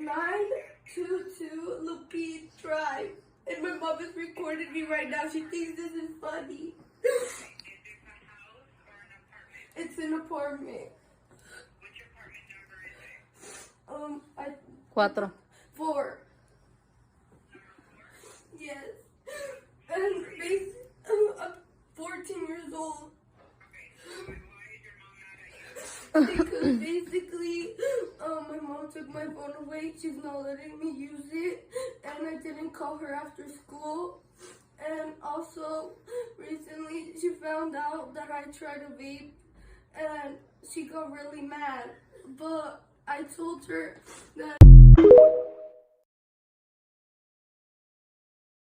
922 Lupine Drive. And my mom is recording me right now. She thinks this is funny. Is this a house or an apartment? It's an apartment. Which apartment number is it? 4. 4. Yes. And I'm 14 years old. Okay, why is your mom mad at you? Because basically, my mom took my phone away. She's not letting me use it. And I didn't call her after school. And also, recently, she found out that I tried to vape. And she got really mad. But I told her that...